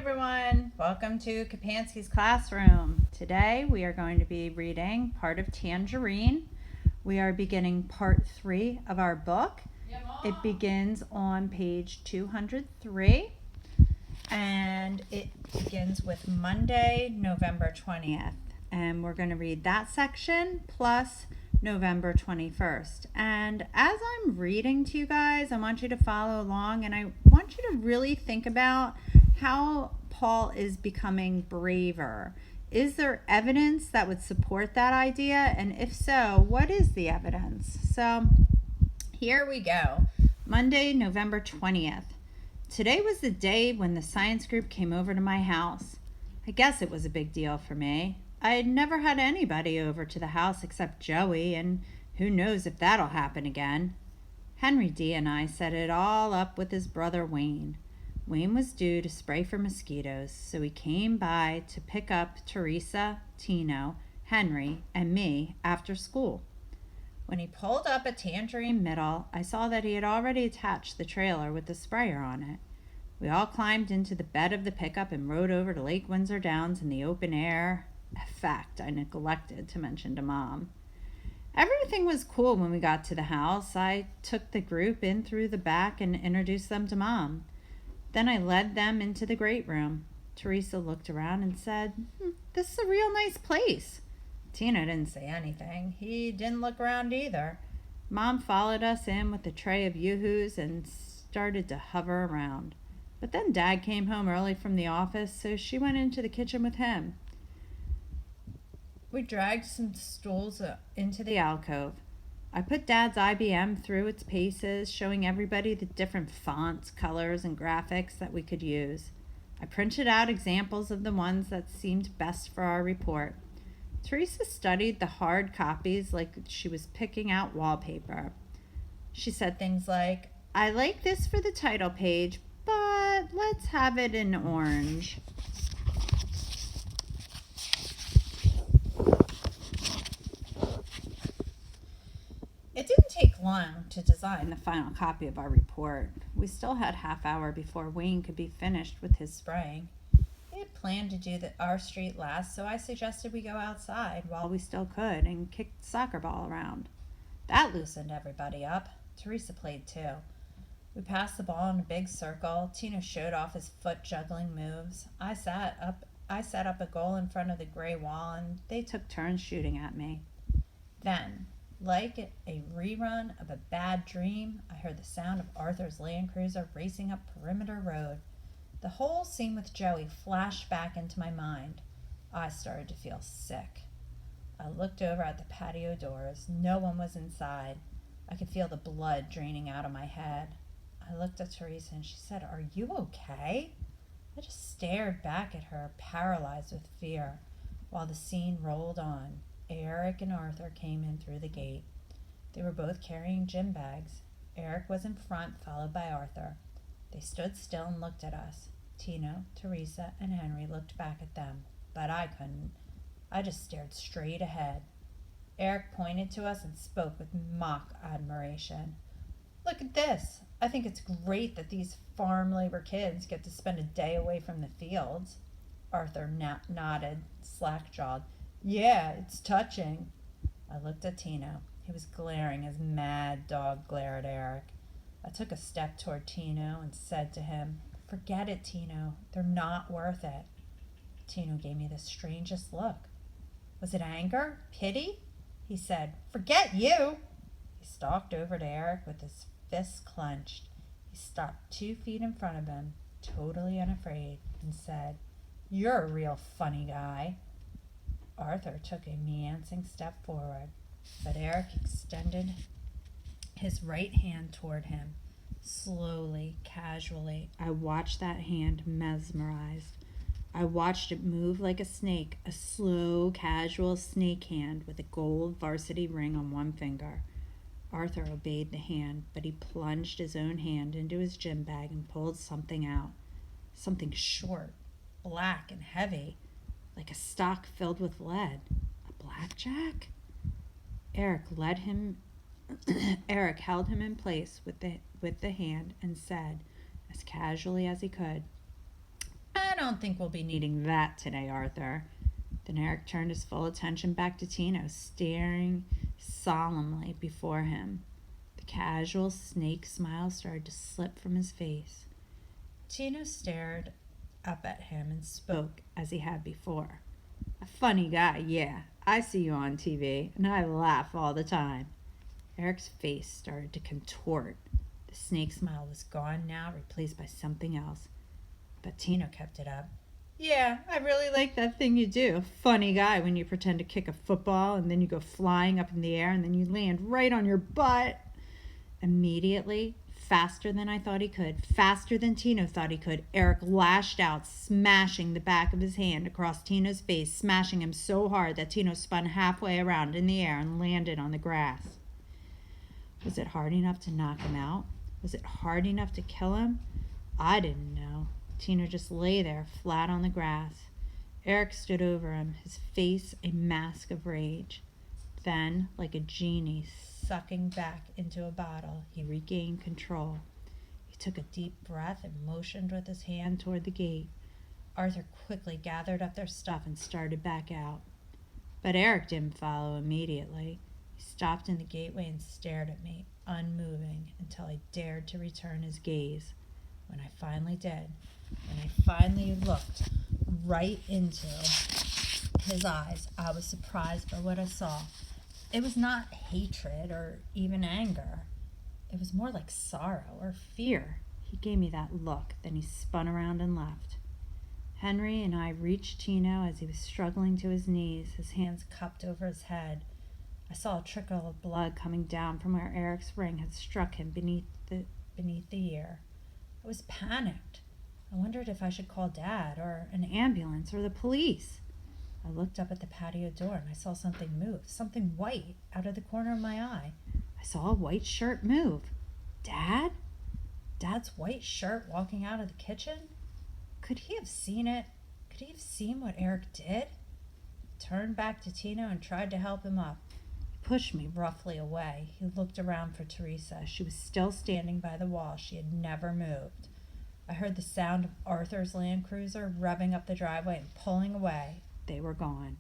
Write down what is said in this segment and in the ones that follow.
everyone. Welcome to Kapansky's classroom. Today we are going to be reading part of Tangerine. We are beginning part 3 of our book. It begins on page 203 and it begins with Monday, November 20th. And we're going to read that section plus November 21st. And as I'm reading to you guys, I want you to follow along and I want you to really think about how Paul is becoming braver. Is there evidence that would support that idea? And if so, what is the evidence? So here we go. Monday, November 20th. Today was the day when the science group came over to my house. I guess it was a big deal for me. I had never had anybody over to the house except Joey, and who knows if that'll happen again. Henry D. and I set it all up with his brother Wayne. Wayne was due to spray for mosquitoes, so he came by to pick up Teresa, Tino, Henry, and me after school. When he pulled up at Tangerine Middle, I saw that he had already attached the trailer with the sprayer on it. We all climbed into the bed of the pickup and rode over to Lake Windsor Downs in the open air. A fact I neglected to mention to Mom. Everything was cool when we got to the house. I took the group in through the back and introduced them to Mom. Then I led them into the great room. Teresa looked around and said, "This is a real nice place." Tina didn't say anything. He didn't look around either. Mom followed us in with a tray of yoo-hoos and started to hover around. But then Dad came home early from the office, so she went into the kitchen with him. We dragged some stools into the alcove. I put Dad's IBM through its paces, showing everybody the different fonts, colors, and graphics that we could use. I printed out examples of the ones that seemed best for our report. Teresa studied the hard copies like she was picking out wallpaper. She said things like, "I like this for the title page, but let's have it in orange." It didn't take long to design the final copy of our report. We still had half hour before Wayne could be finished with his spraying. He had planned to do our street last, so I suggested we go outside while we still could and kick the soccer ball around. That loosened everybody up. Teresa played too. We passed the ball in a big circle. Tino showed off his foot juggling moves. I set up a goal in front of the gray wall and they took turns shooting at me. Then, like a rerun of a bad dream, I heard the sound of Arthur's Land Cruiser racing up Perimeter Road. The whole scene with Joey flashed back into my mind. I started to feel sick. I looked over at the patio doors. No one was inside. I could feel the blood draining out of my head. I looked at Teresa and she said, "Are you okay?" I just stared back at her, paralyzed with fear, while the scene rolled on. Eric and Arthur came in through the gate. They were both carrying gym bags. Eric was in front, followed by Arthur. They stood still and looked at us. Tino, Teresa, and Henry looked back at them, but I couldn't. I just stared straight ahead. Eric pointed to us and spoke with mock admiration. "Look at this. I think it's great that these farm labor kids get to spend a day away from the fields." Arthur nodded, slack-jawed. "Yeah, it's touching." I looked at Tino. He was glaring as Mad Dog glared at Eric. I took a step toward Tino and said to him, "Forget it, Tino. They're not worth it." Tino gave me the strangest look. Was it anger? Pity? He said, "Forget you!" He stalked over to Eric with his fists clenched. He stopped 2 feet in front of him, totally unafraid, and said, "You're a real funny guy." Arthur took a meancing step forward, but Eric extended his right hand toward him. Slowly, casually, I watched that hand mesmerized. I watched it move like a snake, a slow, casual snake hand with a gold varsity ring on one finger. Arthur obeyed the hand, but he plunged his own hand into his gym bag and pulled something out. Something short, black, and heavy, like a stock filled with lead. A blackjack? Eric held him in place with the hand and said, as casually as he could, "I don't don't think we'll be needing that today, Arthur." Then Eric turned his full attention back to Tino, staring solemnly before him. The casual snake smile started to slip from his face. Tino stared up at him and spoke as he had before. "A funny guy, yeah. I see you on TV, and I laugh all the time." Eric's face started to contort. The snake smile was gone now, replaced by something else. But Tino kept it up. "Yeah, I really like that thing you do. Funny guy when you pretend to kick a football and then you go flying up in the air and then you land right on your butt." Immediately, faster than I thought he could, faster than Tino thought he could, Eric lashed out, smashing the back of his hand across Tino's face, smashing him so hard that Tino spun halfway around in the air and landed on the grass. Was it hard enough to knock him out? Was it hard enough to kill him? I didn't know. Tino just lay there, flat on the grass. Eric stood over him, his face a mask of rage. Then, like a genie sucking back into a bottle, he regained control. He took a deep breath and motioned with his hand toward the gate. Arthur quickly gathered up their stuff and started back out. But Eric didn't follow immediately. He stopped in the gateway and stared at me, unmoving, until I dared to return his gaze. When I finally did, when I finally looked right into his eyes, I was surprised by what I saw. It was not hatred or even anger. It was more like sorrow or fear. He gave me that look, then he spun around and left. Henry and I reached Tino as he was struggling to his knees, his hands cupped over his head. I saw a trickle of blood coming down from where Eric's ring had struck him beneath the ear. I was panicked. I wondered if I should call Dad or an ambulance or the police. I looked up at the patio door and I saw something move, something white, out of the corner of my eye. I saw a white shirt move. Dad? Dad's white shirt walking out of the kitchen? Could he have seen it? Could he have seen what Eric did? I turned back to Tino and tried to help him up. He pushed me roughly away. He looked around for Teresa. She was still standing by the wall. She had never moved. I heard the sound of Arthur's Land Cruiser revving up the driveway and pulling away. They were gone.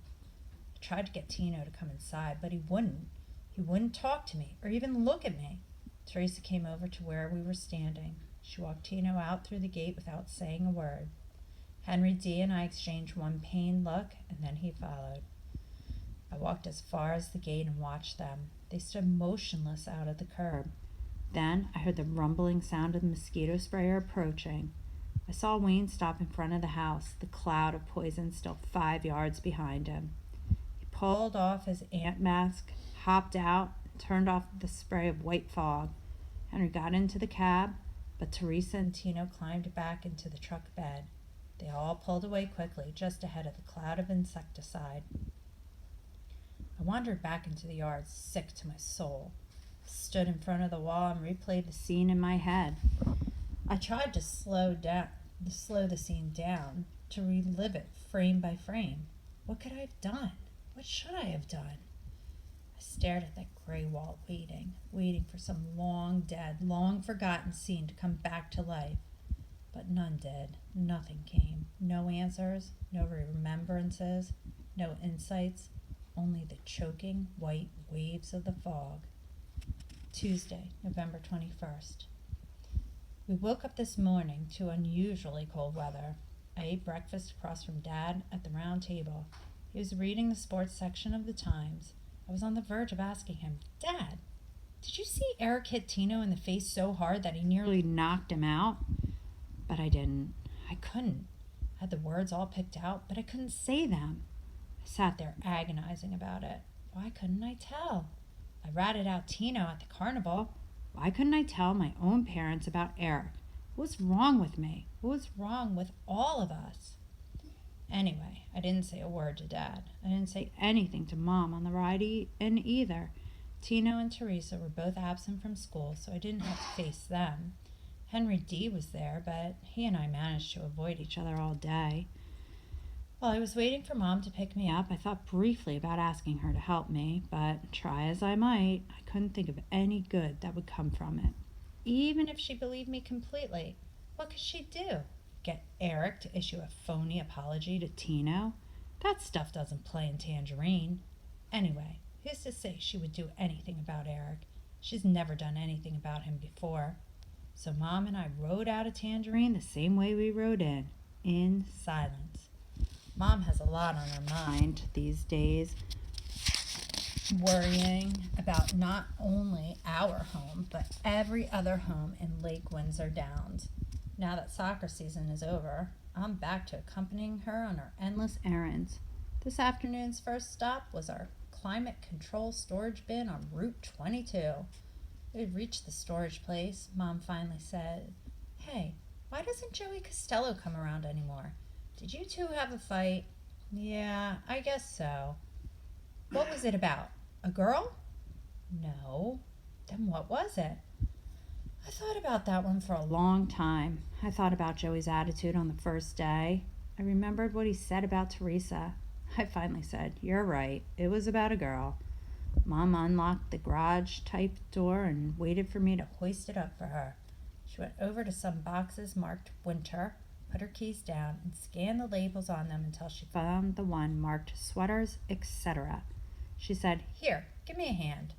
I tried to get Tino to come inside, but he wouldn't. He wouldn't talk to me or even look at me. Teresa came over to where we were standing. She walked Tino out through the gate without saying a word. Henry D. and I exchanged one pained look, and then he followed. I walked as far as the gate and watched them. They stood motionless out at the curb. Then I heard the rumbling sound of the mosquito sprayer approaching. I saw Wayne stop in front of the house, the cloud of poison still 5 yards behind him. He pulled off his ant mask, hopped out, and turned off the spray of white fog. Henry got into the cab, but Teresa and Tino climbed back into the truck bed. They all pulled away quickly, just ahead of the cloud of insecticide. I wandered back into the yard, sick to my soul. I stood in front of the wall and replayed the scene in my head. I tried to slow the scene down, to relive it frame by frame. What could I have done? What should I have done? I stared at that gray wall, waiting for some long dead, long forgotten scene to come back to life. But none did. Nothing came. No answers, no remembrances, no insights, only the choking white waves of the fog. Tuesday, November 21st. We woke up this morning to unusually cold weather. I ate breakfast across from Dad at the round table. He was reading the sports section of the Times. I was on the verge of asking him, "Dad, did you see Eric hit Tino in the face so hard that he nearly knocked him out?" But I didn't. I couldn't. I had the words all picked out, but I couldn't say them. I sat there agonizing about it. Why couldn't I tell? I ratted out Tino at the carnival. Why couldn't I tell my own parents about Eric? What was wrong with me? What was wrong with all of us? Anyway, I didn't say a word to Dad. I didn't say anything to Mom on the ride in either. Tino and Teresa were both absent from school, so I didn't have to face them. Henry D. was there, but he and I managed to avoid each other all day. While I was waiting for Mom to pick me up, I thought briefly about asking her to help me, but try as I might, I couldn't think of any good that would come from it. Even if she believed me completely, what could she do? Get Eric to issue a phony apology to Tino? That stuff doesn't play in Tangerine. Anyway, who's to say she would do anything about Eric? She's never done anything about him before. So Mom and I rode out of Tangerine the same way we rode in silence. Mom has a lot on her mind these days, worrying about not only our home, but every other home in Lake Windsor Downs. Now that soccer season is over, I'm back to accompanying her on her endless errands. This afternoon's first stop was our climate control storage bin on Route 22. We had reached the storage place. Mom finally said, "Hey, why doesn't Joey Costello come around anymore? Did you two have a fight?" "Yeah, I guess so." "What was it about? A girl?" "No." "Then what was it?" I thought about that one for a long time. I thought about Joey's attitude on the first day. I remembered what he said about Teresa. I finally said, "You're right. It was about a girl." Mom unlocked the garage-type door and waited for me to hoist it up for her. She went over to some boxes marked Winter, put her keys down, and scanned the labels on them until she found the one marked Sweaters, etc. She said, "Here, give me a hand."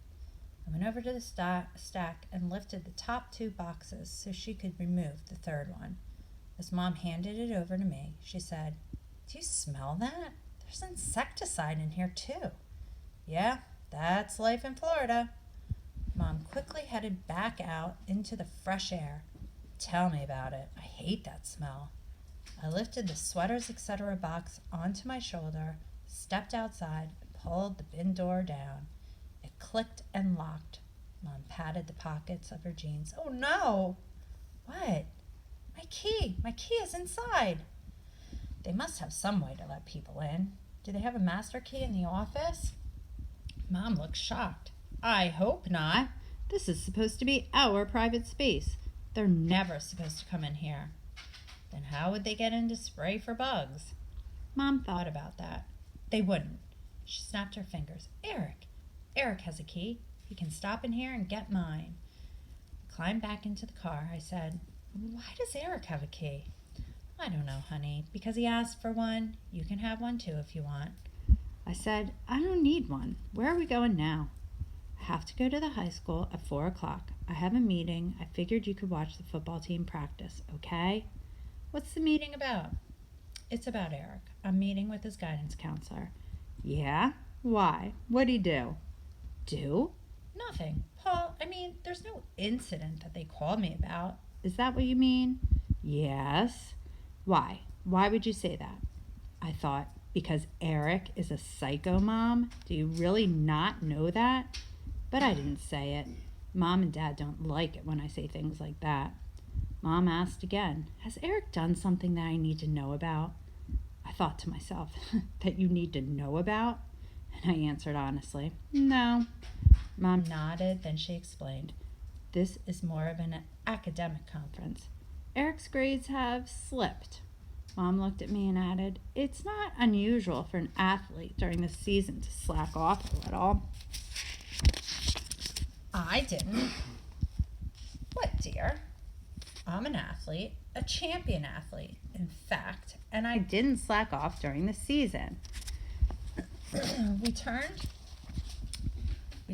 I went over to the stack and lifted the top two boxes so she could remove the third one. As Mom handed it over to me, she said, "Do you smell that? There's insecticide in here, too." "Yeah, that's life in Florida." Mom quickly headed back out into the fresh air. "Tell me about it. I hate that smell." I lifted the Sweaters, etc. box onto my shoulder, stepped outside, and pulled the bin door down. It clicked and locked. Mom patted the pockets of her jeans. "Oh no!" "What?" My key is inside." "They must have some way to let people in. Do they have a master key in the office?" Mom looked shocked. "I hope not. This is supposed to be our private space. They're never supposed to come in here." "Then how would they get in to spray for bugs?" Mom thought about that. "They wouldn't." She snapped her fingers. Eric has a key. He can stop in here and get mine." I climbed back into the car. I said, "Why does Eric have a key?" "I don't know, honey. Because he asked for one. You can have one too if you want." I said, "I don't need one. Where are we going now?" "I have to go to the high school at 4 o'clock. I have a meeting. I figured you could watch the football team practice, okay?" "What's the meeting about?" "It's about Eric. I'm meeting with his guidance counselor." "Yeah? Why? What'd he do?" "Do? Nothing. Paul, there's no incident that they called me about." "Is that what you mean?" "Yes." "Why? Why would you say that?" I thought, because Eric is a psycho, Mom? Do you really not know that? But I didn't say it. Mom and Dad don't like it when I say things like that. Mom asked again, "Has Eric done something that I need to know about?" I thought to myself, that you need to know about? And I answered honestly, "No." Mom nodded, then she explained, "This is more of an academic conference. Eric's grades have slipped." Mom looked at me and added, "It's not unusual for an athlete during the season to slack off a little." I didn't. "What, dear?" "I'm an athlete, a champion athlete, in fact, and I didn't slack off during the season." We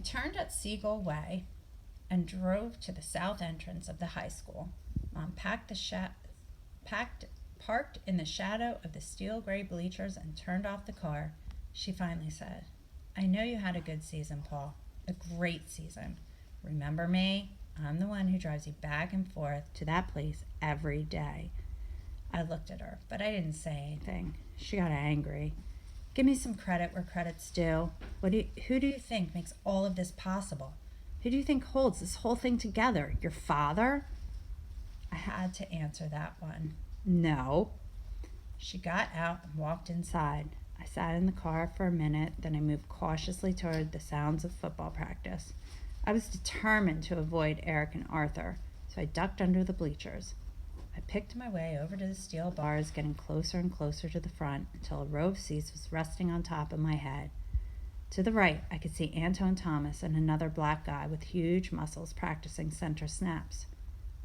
turned at Seagull Way and drove to the south entrance of the high school. Mom parked in the shadow of the steel gray bleachers and turned off the car. She finally said, "I know you had a good season, Paul. A great season. Remember me? I'm the one who drives you back and forth to that place every day." I looked at her, but I didn't say anything. She got angry. "Give me some credit where credit's due. Who do you think makes all of this possible? Who do you think holds this whole thing together? Your father?" I had to answer that one. "No." She got out and walked inside. I sat in the car for a minute, then I moved cautiously toward the sounds of football practice. I was determined to avoid Eric and Arthur, so I ducked under the bleachers. I picked my way over to the steel bars, getting closer and closer to the front until a row of seats was resting on top of my head. To the right, I could see Antoine Thomas and another black guy with huge muscles practicing center snaps.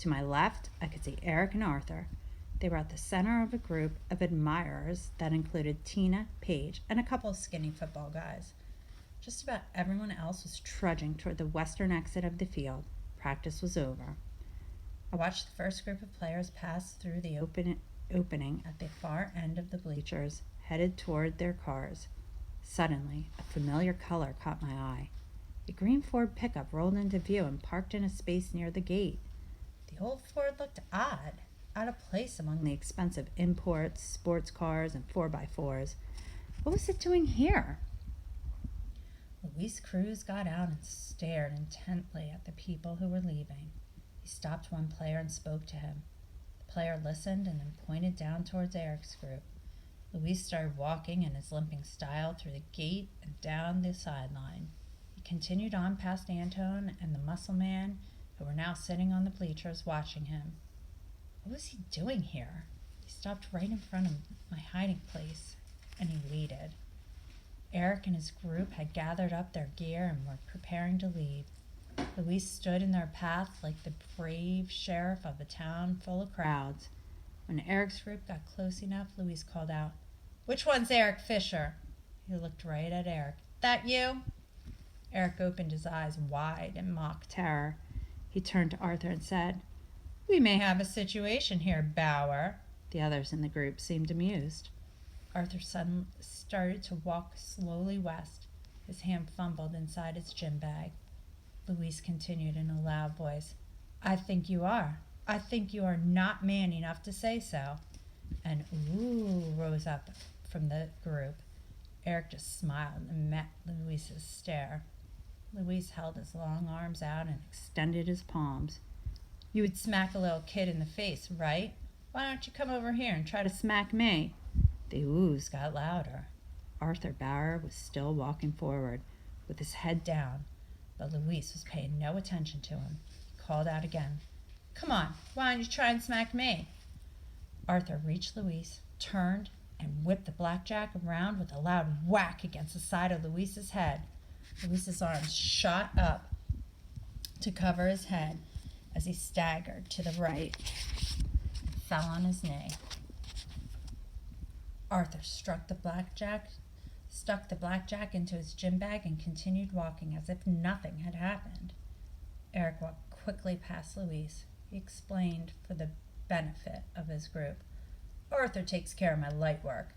To my left, I could see Eric and Arthur. They were at the center of a group of admirers that included Tina, Paige, and a couple of skinny football guys. Just about everyone else was trudging toward the western exit of the field. Practice was over. I watched the first group of players pass through the opening at the far end of the bleachers, headed toward their cars. Suddenly, a familiar color caught my eye. A green Ford pickup rolled into view and parked in a space near the gate. The old Ford looked odd, out of place among the expensive imports, sports cars, and 4x4s. What was it doing here? Luis Cruz got out and stared intently at the people who were leaving. He stopped one player and spoke to him. The player listened and then pointed down towards Eric's group. Luis started walking in his limping style through the gate and down the sideline. He continued on past Antone and the muscle man, who were now sitting on the bleachers watching him. What was he doing here? He stopped right in front of my hiding place, and he waited. Eric and his group had gathered up their gear and were preparing to leave. Luis stood in their path like the brave sheriff of a town full of crowds. When Eric's group got close enough, Luis called out, "Which one's Eric Fisher?" He looked right at Eric. "That you?" Eric opened his eyes wide in mock terror. He turned to Arthur and said, "We may have a situation here, Bauer." The others in the group seemed amused. Arthur suddenly started to walk slowly west. His hand fumbled inside his gym bag. Luis continued in a loud voice, "I think you are. I think you are not man enough to say so." An ooh rose up from the group. Eric just smiled and met Luis's stare. Luis held his long arms out and extended his palms. "You would smack a little kid in the face, right? Why don't you come over here and try to smack me?" The oohs got louder. Arthur Bauer was still walking forward, with his head down, but Luis was paying no attention to him. He called out again, "Come on, why don't you try and smack me?" Arthur reached Luis, turned, and whipped the blackjack around with a loud whack against the side of Luis's head. Luis's arms shot up to cover his head as he staggered to the right and fell on his knee. Arthur stuck the blackjack into his gym bag and continued walking as if nothing had happened. Eric walked quickly past Luis. He explained for the benefit of his group, "Arthur takes care of my light work."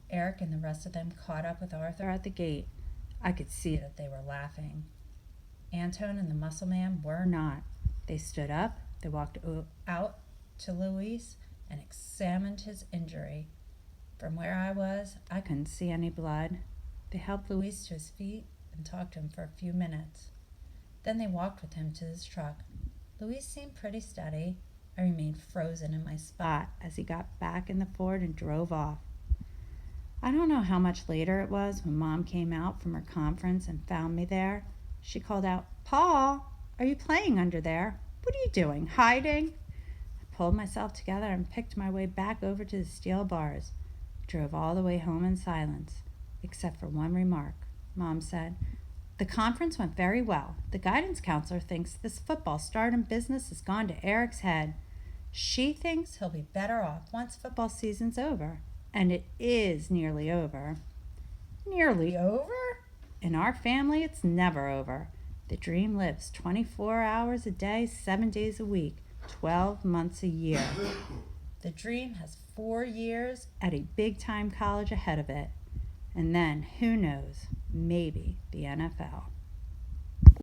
Eric and the rest of them caught up with Arthur at the gate. I could see that they were laughing. Antone and the muscle man were not. They stood up, they walked out to Luis and examined his injury. From where I was, I couldn't see any blood. They helped Luis to his feet and talked to him for a few minutes. Then they walked with him to his truck. Luis seemed pretty steady. I remained frozen in my spot as he got back in the Ford and drove off. I don't know how much later it was when Mom came out from her conference and found me there. She called out, "Paul, are you playing under there? What are you doing, hiding?" I pulled myself together and picked my way back over to the steel bars. I drove all the way home in silence, except for one remark. Mom said, "The conference went very well. The guidance counselor thinks this football stardom business has gone to Eric's head. She thinks he'll be better off once football season's over. And it is nearly over." "Nearly over?" "In our family, it's never over. The dream lives 24 hours a day, 7 days a week, 12 months a year. The dream has 4 years at a big-time college ahead of it. And then, who knows, maybe the NFL."